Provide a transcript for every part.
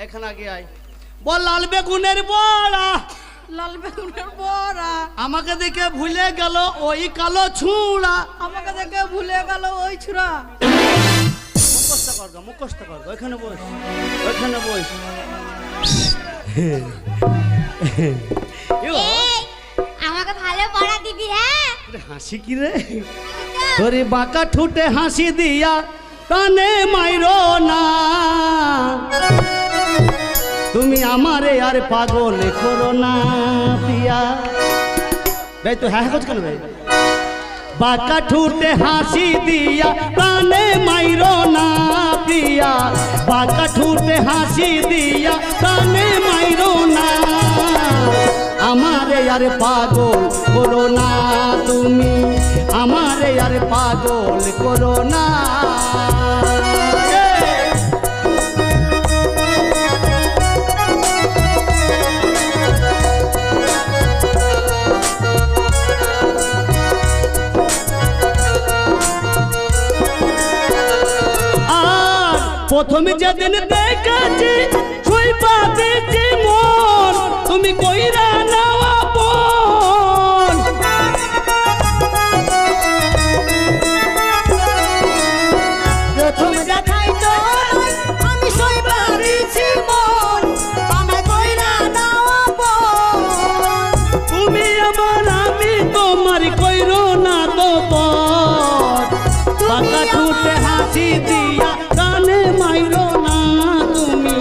এখানে আগে আয়। বল লাল বেগুনের বড়া। লাল বেগুনের বড়া। আমাকে দেখে ভুলে গেল ওই কালো ছুঁড়া। আমাকে দেখে ভুলে গেল ওই ছুঁড়া। মুখস্থ কর গো, মুখস্থ কর গো। ওইখানে বস, ওইখানে বস। আমাকে ভালো পড়া দিবি? হ্যাঁ, হাসি কি রে তোরে বাঁকা ঠুটে হাসি দিয়া কানে মাইরো না, তুমি আমারে আর পাগল করো না পিয়া। ভাই তো হ্যাঁ করছ কেন ভাই? বাঁকা ঠুটে হাসি দিয়া কানে মাইরো না পিয়া, বাঁকা ঠুটে হাসি দিয়া কানে মাইরো না, আমারে আর পাগল করো না তুমি, আমারে আর পাগল করো না। আর প্রথম যেদিন দেখেছি ছুঁই পাতেছি মন, তুমি কইরা নাওয়া পন। প্রথম দেখাই তো আমি সই পারিছি মন, আমায় কইরা নাওয়া পন। তুমি আমার আমি তোমার কইরো না তো পর, বাঁকা ঠুটে হাসি দিয়া কানে মাইরো না তুমি,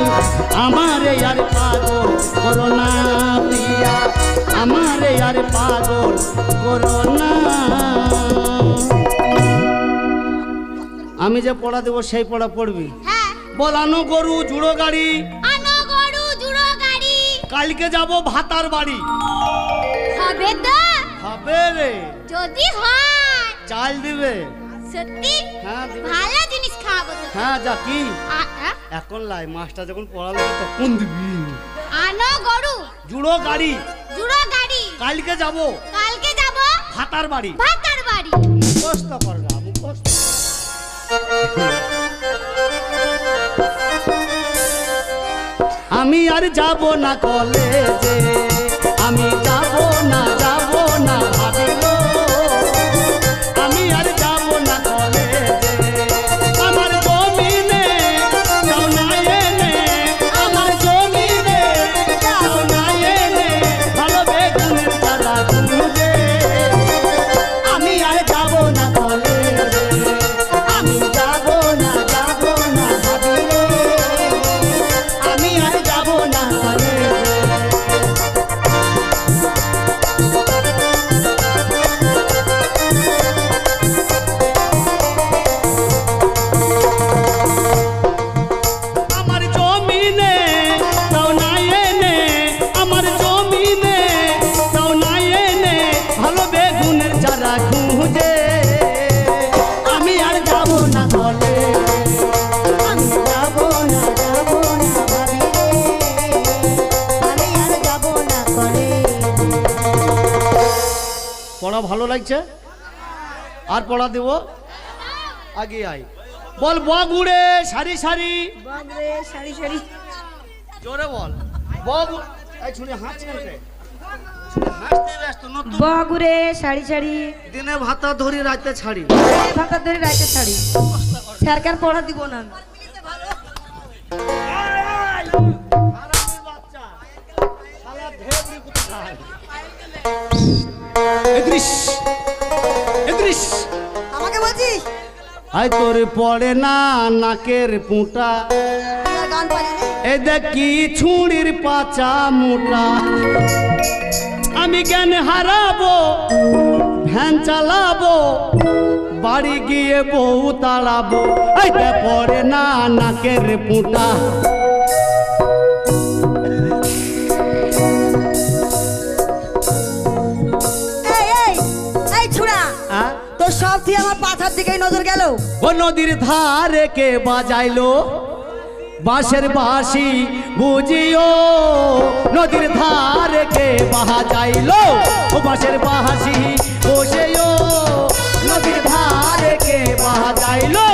আমারে আর পাগল করো না পিয়া, আমারে আর পাগল করো না। আমি যে পড়া দেবো সেই পড়া পড়বি। হ্যাঁ। বল আনো গরু জুড়ো গাড়ি, আনো গরু জুড়ো গাড়ি। কালকে যাব ভাতার বাড়ি। হবে তো? হবে রে, যদি হয় চাল দিবে। সত্যি? হ্যাঁ দিবে। ভালো জিনিস খাওয়াবো তো। হ্যাঁ যা কি আ? এখন লাই মাস্টার যখন পড়ালো তখন দিবি। আনো গরু জুড়ো গাড়ি, জুড়ো গাড়ি। কালকে যাব কালকে যাব ভাতার বাড়ি। ভাতার বাড়ি। মুখস্থ কর গা, মুখস্থ। আমি আর যাব না কলেজে, আমি যাব না ভাবিলো, আমি আর যাব না কলেজে, আমার জমিনে যাও না এনে, আমার জমিনে যাও না এনে, ভালো বেগুনের চারা খুঁজে, আমি আর যাব না কলেজে, আমি যাব না ভাবিলো, আমি আর যাব না কলেজে। আমার জমিনে যাও না এনে, আমার জমিনে যাও না এনে, ভালো বেগুনের চারা খুঁজে, আমি আর যাব না কলেজে, আমি যাব না ভাবিলে, আমি আর যাব না কলেজে। পড়া ভালো লাগছে? আর পড়া দেব? আগে আই। বল বগুড়ে সারি সারি। বাবরে সারি সারি। জোরে বল বগু। এই ছুরি হাঁচি কেন? হাসতে ব্যস্ত নতুন। বাগুরে সারি সারি। দিনে ভাতা ধরি রাতে ছাড়ি। ভাতা ধরে রাইতে ছাড়ি। সরকার পড়া দিব না। হারামির বাচ্চা শালা ঢেবরি কোথায়? এদৃশ এদৃশ আমাকে বলছিস? আয় তোর পড়ে না নাকের পুঁটা, গান পারি রে। এ দেখ কি ছুরির পাচা মোটা, আমি জ্ঞান হারাবো ভ্যান চালাবো, বাড়ি গিয়ে বউ তাড়াবো, এই দেখ পড়ে না নাকের পুঁটা। এই ছুড়া, তোর সব দিয়ে আমার পাথার দিকেই নজর গেল। ও নদীর ধারে কে বাজাইলো বাঁশের বাঁশি বুঝিও, নদীর ধারে কে বাজাইলো ও বাঁশের বাঁশি বসেও, নদীর ধারে কে বাজাইলো।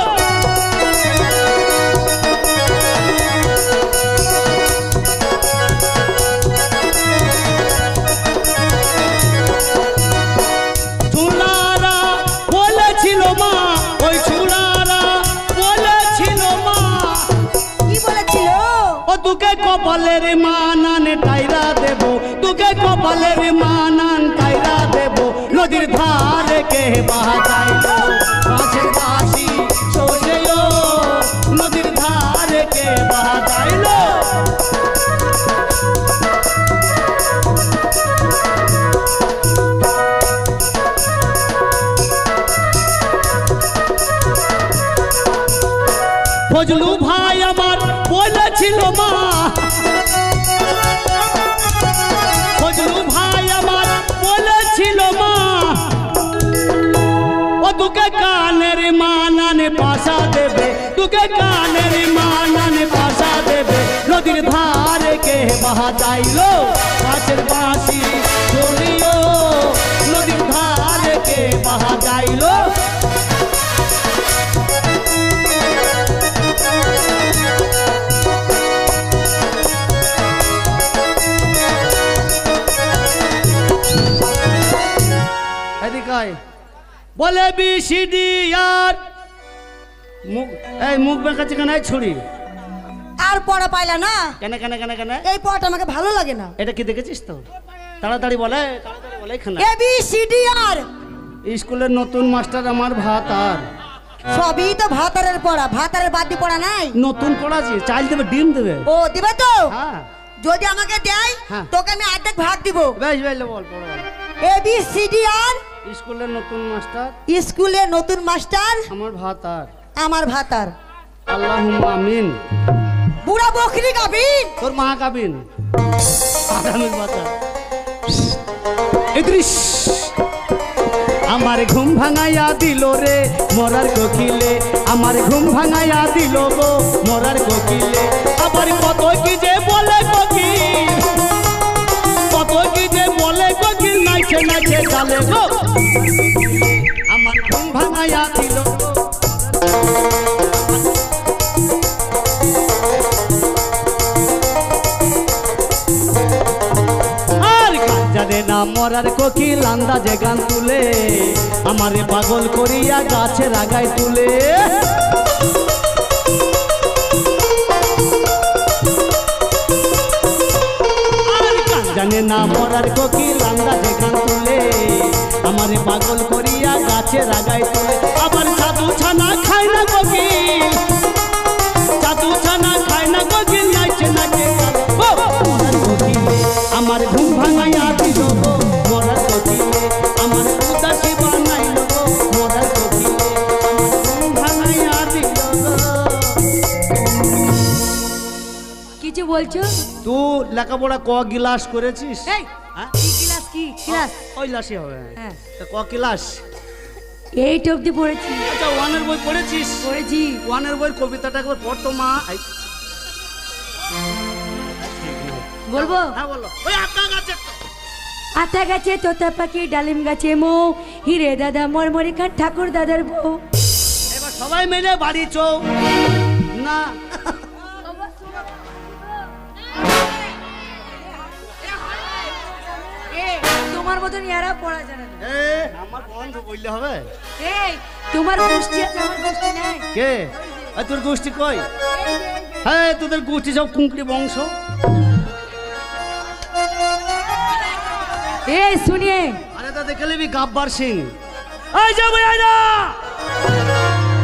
তোকে কপালের মানান টাইরা দেব, তোকে কপালের মানান টাইরা দেব, নদীর ধারে কে বাজাইলো গাছের বাঁশি শোষেও, নদীর ধারে কে বাজাইলো। ফজলু ভাই আমার বলেছিল মা, ফজলু ভাই আমার বলেছিল মা, ও তোকে কানের মানানে পাশা দেবে, তোকে কানের মানানে পাশা দেবে, নদীর ধারে কে বাজাইলো গাছের বাঁশি চলিও, নদীর ধারে কে বাজাইলো। বলে বিসিডি আর মুখ, এই মুখ বেঁকাচ্ছে কেন ছুরি? আর পড়া পাইলা না? কেন কেন কেন কেন? এই পড়াটা আমাকে ভালো লাগে না। এটা কি দেখেছিস তো? তাড়াতাড়ি বলে, তাড়াতাড়ি বলে এখানে। এ বি সি ডি আর। স্কুলের নতুন মাস্টার আমার ভাত আর। সবই তো ভাতারের পড়া, ভাতারের বাদ দিয়ে পড়া নাই। নতুন পড়াছি, চাল দেবে, ডিম দেবে। ও দিবে তো? হ্যাঁ। যদি আমাকে দেয় তোকে আমি অর্ধেক ভাগ দিব। বেশ বেশ বল পড়ো। এ বি সি ডি আর। স্কুলের নতুন মাস্টার, স্কুলে নতুন মাস্টার আমার ভাত আর। আমার ভাতার। আল্লাহুম্মা আমিন। বুড়া বকরি গাবিন, তোর মা গাবিন। আগামী বাচ্চা ইদ্রিস আমার ঘুম ভাঙাইয়া দিল রে মরার কোকিলে, আমার ঘুম ভাঙাইয়া দিল গো মরার কোকিলে, আবার কত কি যে বলে কোকিল, কত কি যে বলে কোকিল, নাচে নাচে গালে গো, আমার ঘুম ভাঙাইয়া দিল গো। জানে না মরার কোকিল আন্দাজে গান তুলে, আমারে পাগল করিয়া গাছের আগায় তুলে, জানে না মরার কোকিল আন্দাজে গান তুলে, আমারে পাগল করিয়া গাছের আগায় তুলে, আবার সাধু ছানা খায় না কোকিল, সাধু ছানা খায় না কোকিল, নাচে নাচে মরার কোকিলে, আমার ঘুম ভাঙাইয়া দিল গো মরার কোকিলে, আমার উদাসী বানাইল গো মরার কোকিলে, আমার ঘুম ভাঙাইয়া দিল গো। কিছু বলছো? তুই লেখাপড়া ক গিলাস করেছিস? এই কি ক্লাস, কি ক্লাস? ওই লাসি হবে। হ্যাঁ। তা ক ক্লাস? 8 অবধি পড়েছি। আচ্ছা ওয়ানের বই পড়েছিস? পড়েছি। ওয়ানের বই কবিতাটা একবার পড় তো মা। বলবো? হ্যাঁ বলো। ওই আপনার কাছে আতা গাছে তোতা পাখি, ডালিম গাছে মৌ, হিরে দাদা মরমরি খান ঠাকুর দাদার বউ। এবার সবাই মিলে বাড়ি চো না। তোমার মতন ইয়ারা পড়া জানে না। আমার বন্ধ বললে হবে? এই তোমার গোষ্ঠী আছে, আমার গোষ্ঠী নাই। কে? তোর গোষ্ঠী কই? হ্যাঁ তোদের গোষ্ঠী সব কুঁকড়ি বংশ। এই শুনিয়ে, अरे तो देख ले भी गब्बर सिंह आ जा भाई आ जा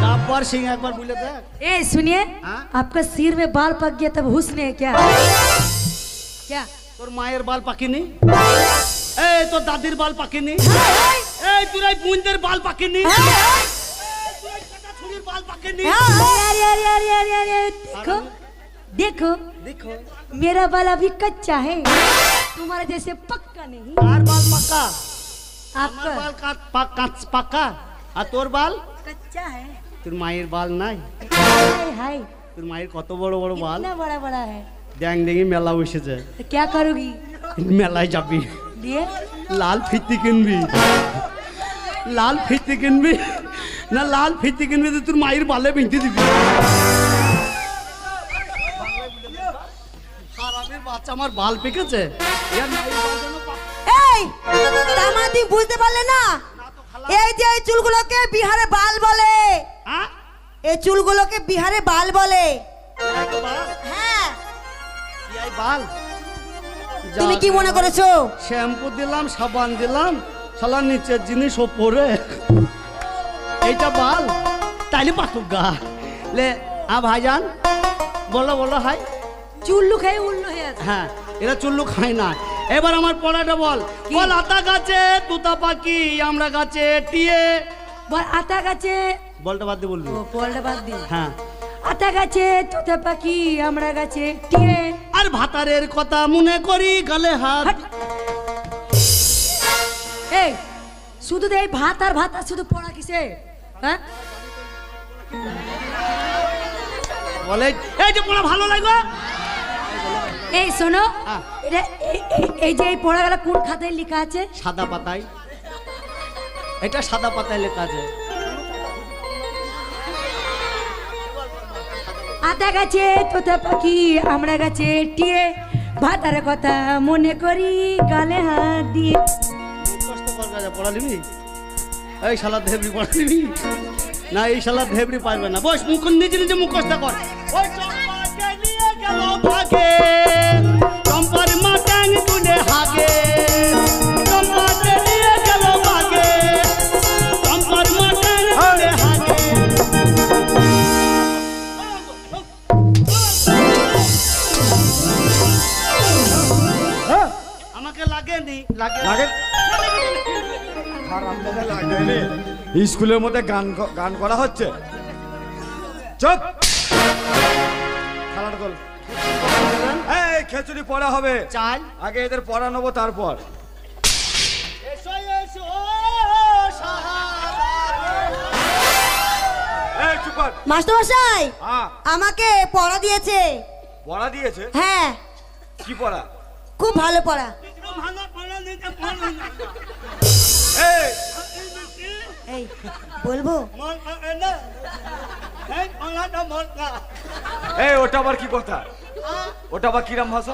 गब्बर सिंह एक बार बोले देख। ए सुनिए, हाँ? आपका सिर में बाल पक गया तब हुस्न है क्या? क्या তোর মায়ের বাল পাকিনি? এই তোর দাদির বাল পাকিনি? এই তোর এই বোনদের বাল পাকিনি? তোর এই কাটা ছুরির বাল পাকিনি? अरे अरे अरे अरे अरे देखो देखो देखो मेरा बाल अभी कच्चा है, तुम्हारे जैसे पक्का नहीं। কার বাল পাকা? आपका আমার বাল পাকা আর তোর বাল कच्चा है। তোর মায়ের বাল নাই? हाय हाय তোর মায়ের কত বড় বড় বাল, इतना बड़ा बड़ा है। ড্যাং ড্যাঙি মেলা বসেছে, तो क्या करोगी? মেলায় যাবি, দিয়ে লাল ফিতি কিনবি, লাল ফিতি কিনবি না, লাল ফিতি কিনবি তো তোর মায়ের বালে বেঁধে দিবি। হারামির বাচ্চা আমার বাল পেকেছে। এর মায়ের বাল যেন এই তামাদি বুঝতে পারলে না? এই যে এই চুলগুলোকে বিহারে বাল বলে, হ্যাঁ এই চুলগুলোকে বিহারে বাল বলে। বাল হ্যাঁ বাল তুমি কি মনে করেছো? শ্যাম্পু দিলাম, সাবান দিলাম, শালা নিচের জিনিস ওপরে। এইটা বাল তাইলে পাতুক গা লে। ভাইজান বলো বলো। হাই চুল্লু খেয়ে উল্লু হয়ে আছে। হ্যাঁ, এরা চুল্লু খায় না। এবার আমার পড়াটা বল। বল আতা গাছে তুতা পাখি, আমরা গাছে টিয়ে। বল আতা গাছে, বলটা বাদ দিয়ে বলবি। ও বলটা বাদ দি। হ্যাঁ, আতা গাছে তোতা পাখি, আমরা গাছে টিয়ে। আর ভাতারের কথা মনে করি গালে হাত। হাট। এই শুধু এই ভাত আর ভাত আর শুধু পড়া কিসে? হ্যাঁ বলে এই যে পড়া ভালো লাগবে। এই শোনো, হ্যাঁ। এটা এই যে এই পড়াগুলো কোন খাতায় লেখা আছে? সাদা পাতায়। এটা সাদা পাতায় লেখা আছে। আতা গাছে তোতা পাখি, আমরা গাছে টিয়ে। ভাতার কথা মনে করি গালে হাত দিয়ে। কষ্ট কর কাজে পড়া নিবি। এই শালা ধেবড়ি পড়া নিবি না, এই শালা ধেবড়ি পারবে না। বস মুখ নিজে নিজে মুখস্থ কর। ওই চম্পাকে নিয়ে গেল ভাগে, চম্পার মা ট্যাং তুলে হাগে। চম্পাকে নিয়ে গেল ভাগে, চম্পার মা ট্যাং তুলে হাগে। আমাকে লাগেনি, লাগে লাগে? স্কুলের মধ্যে গান করা হচ্ছে। চুপ, খেলাটা তোল। এই খিচুড়ি পড়া হবে, চাল আগে এদের পড়া নেবো তারপর। এসো এসো এই চুপ কর। মাস্টার মশাই হ্যাঁ, আমাকে পড়া দিয়েছে। পড়া দিয়েছে? হ্যাঁ, কি পড়া? খুব ভালো পড়া। এই এই বলবো? এই ওটা আবার কি কথা? ওটা আবার কিরাম ভাষা?